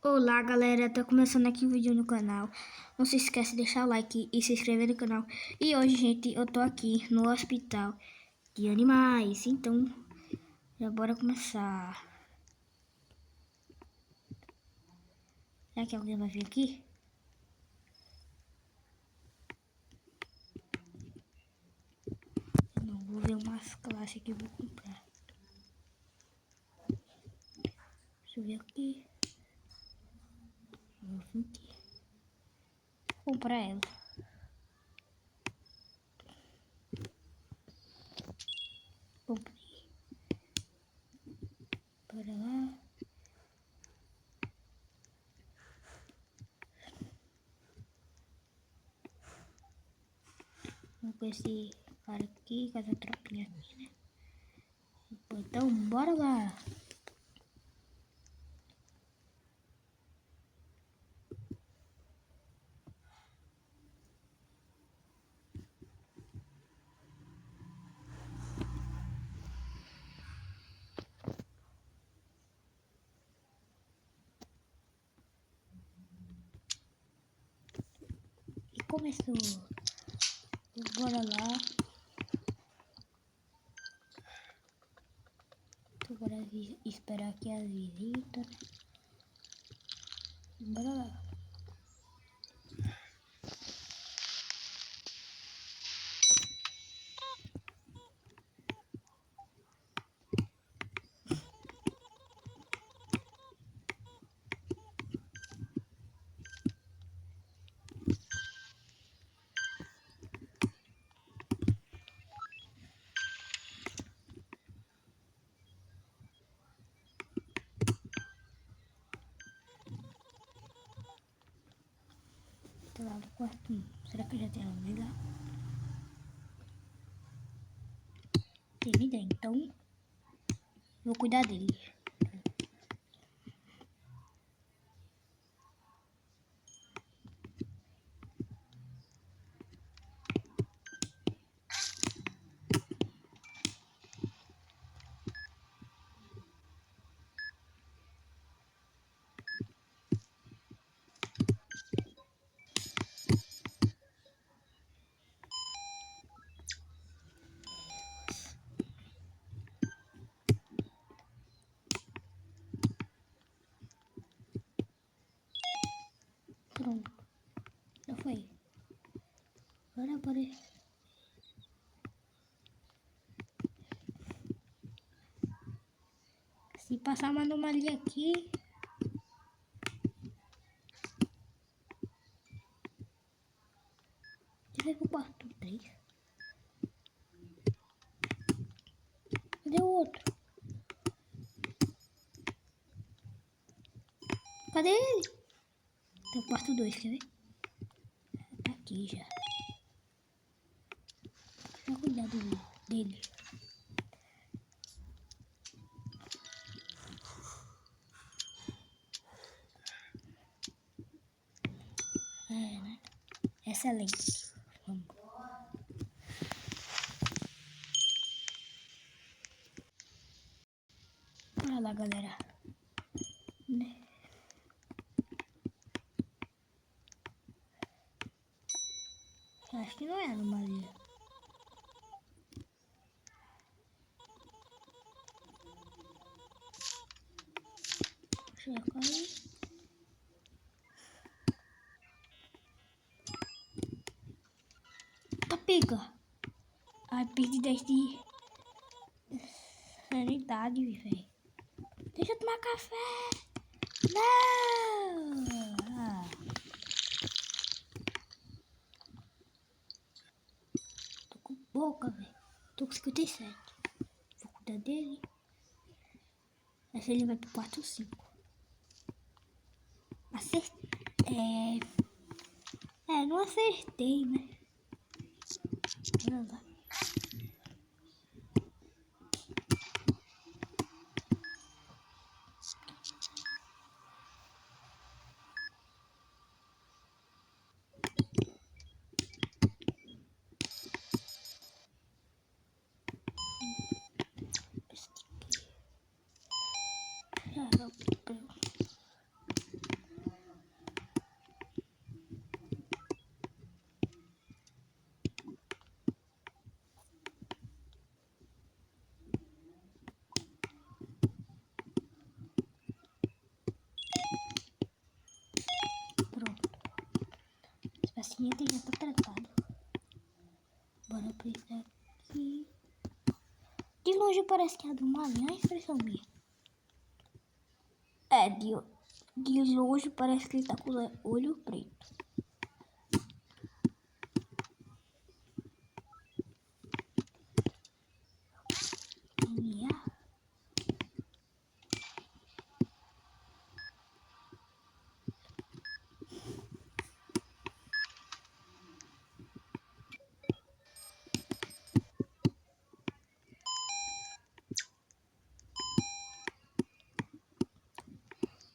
Olá galera, tá começando aqui um vídeo no canal. Não se esquece de deixar o like e se inscrever no canal. E hoje, gente, eu tô aqui no hospital de animais. Então, já bora começar. Será que alguém vai vir aqui? Não, vou ver umas classes que eu vou comprar. Deixa eu ver aqui. Vou vir aqui. Vou comprar ela. Comprei. Bora lá. Vou com esse cara aqui, com essa tropinha aqui, né? Então, bora lá. E começou. Bora lá. Então, bora esperar aqui as visitas. Bora lá. Tô lá no quarto. Será que eu já tenho alguém lá? Tem ninguém, então vou cuidar dele. Pronto, já foi. Bora. Se passar uma anomalia aqui, deixa eu ver pro quarto 3. Cadê o outro? Cadê ele? Tem o quarto 2, quer ver? Tá aqui já. Deixa eu cuidar dele. É, né? Excelente. Vamos. Bora lá, galera. Né? Acho que não é anomalia. Chega aí. Tá pica. Ai, perdi 10 de sanidade, velho. Deixa eu tomar café. Não! Tô com boca, velho. Tô com 57. Vou cuidar dele. Essa ele vai pro quarto 5. Acertei. Não acertei, né? Olha lá. paciente já tá tratado. Bora aplicar aqui. De longe parece que é do malinho, a impressão minha. É, de longe parece que ele tá com o olho preto.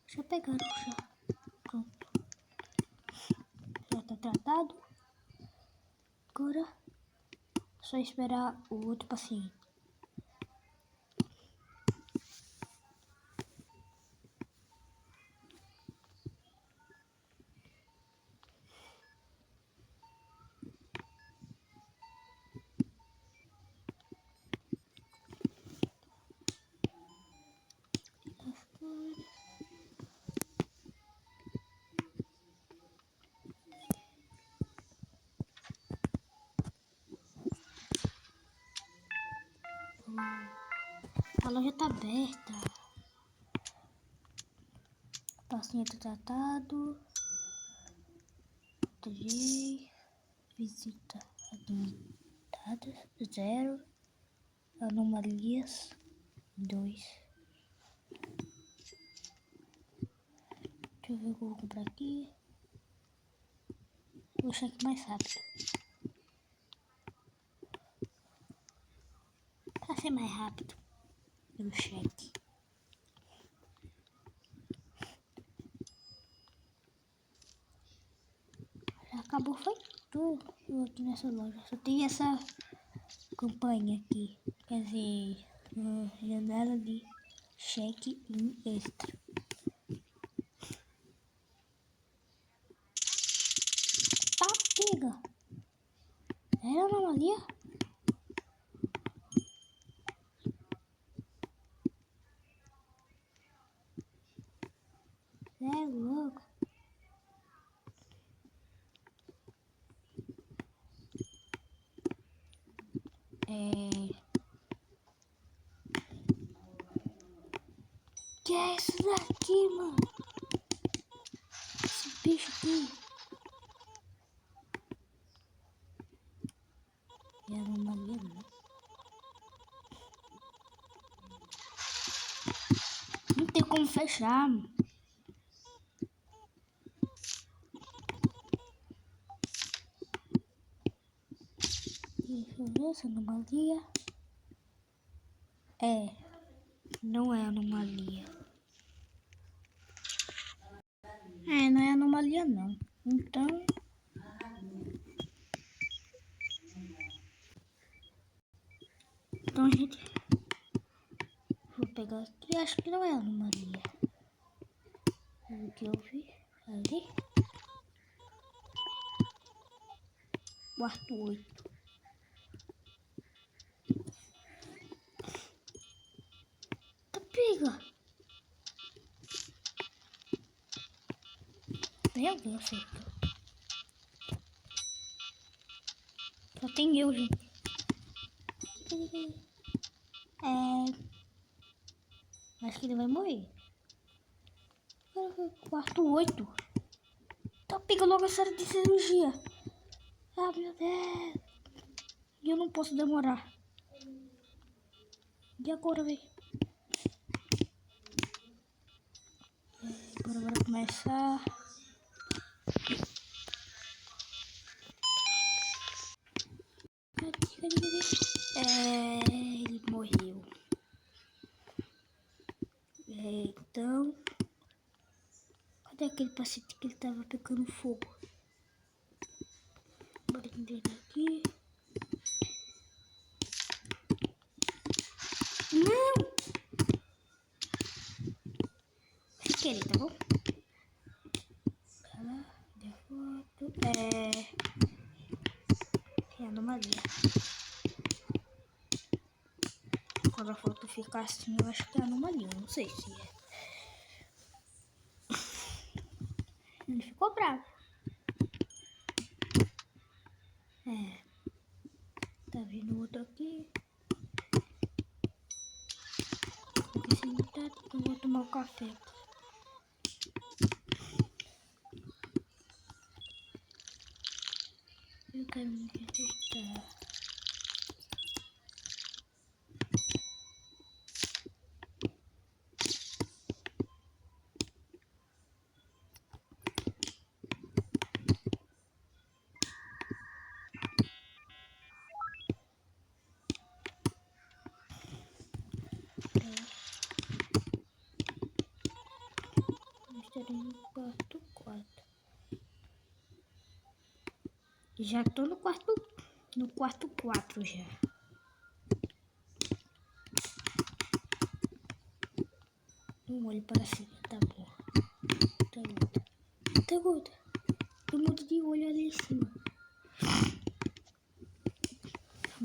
Deixa eu pegar o chá. Pronto. Já tá tratado. Agora só esperar o outro paciente. A loja tá aberta. Paciente tratado. DJ. Visita admitada. 0. Anomalias. 2. Deixa eu ver o que eu vou comprar aqui. Vou deixar aqui mais rápido. Pra ser mais rápido. Pelo cheque. Já acabou, foi tudo aqui nessa loja. Só tem essa campanha aqui. Quer dizer, janela de cheque em extra. Tá, pega. Era anomalia? É louco. Que é isso daqui, mano? Esse bicho aqui. É anomalia, não. Não tem como fechar, mano. Deixa eu ver essa anomalia. Não é anomalia. Não é anomalia não. Então, gente, vou pegar aqui. Acho que não é anomalia. O que eu vi ali. Quarto 8. Tá, pega. Meu Deus, acertou. Só tem eu, gente. Acho que ele vai morrer. Quarto 8. Tá, pega logo essa hora de cirurgia. Ah, meu Deus. E eu não posso demorar. E agora, velho? Bora começar. Cadê? Ele morreu. Então... Cadê aquele paciente que ele tava pegando fogo? Bora entender aqui. Não! Sem querer, tá bom? Cadê a foto? É anomalia. Quando a foto ficar assim, eu acho que é anomalia. Não sei se é. Ele ficou bravo. É. Tá vindo outro aqui. Porque se não tá, eu vou tomar um café. Eu quero me registrar. Estarei no quarto 4. Já tô no quarto 4 já. Não olhe para cima, tá bom. Tá gorda. Tá gorda. Tem um monte de olho ali em cima.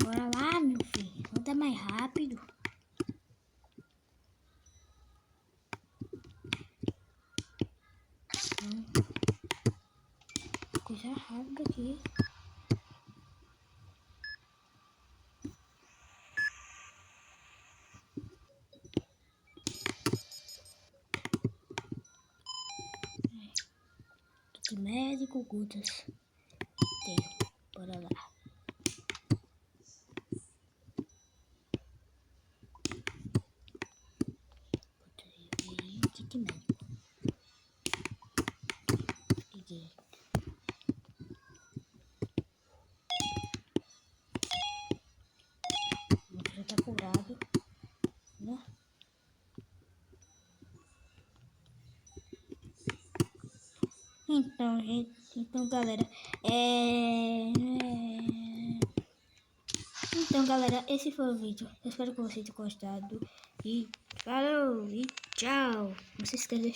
Bora lá, meu filho. Anda mais rápido. Coisa rápida aqui. Kit médico, gotas. Tem. Bora lá. Kit médico. Peguei. Já tá curado, né? Então, gente, galera, então, galera, esse foi o vídeo. Eu espero que vocês tenham gostado. E falou, e tchau. Não se esqueça de deixar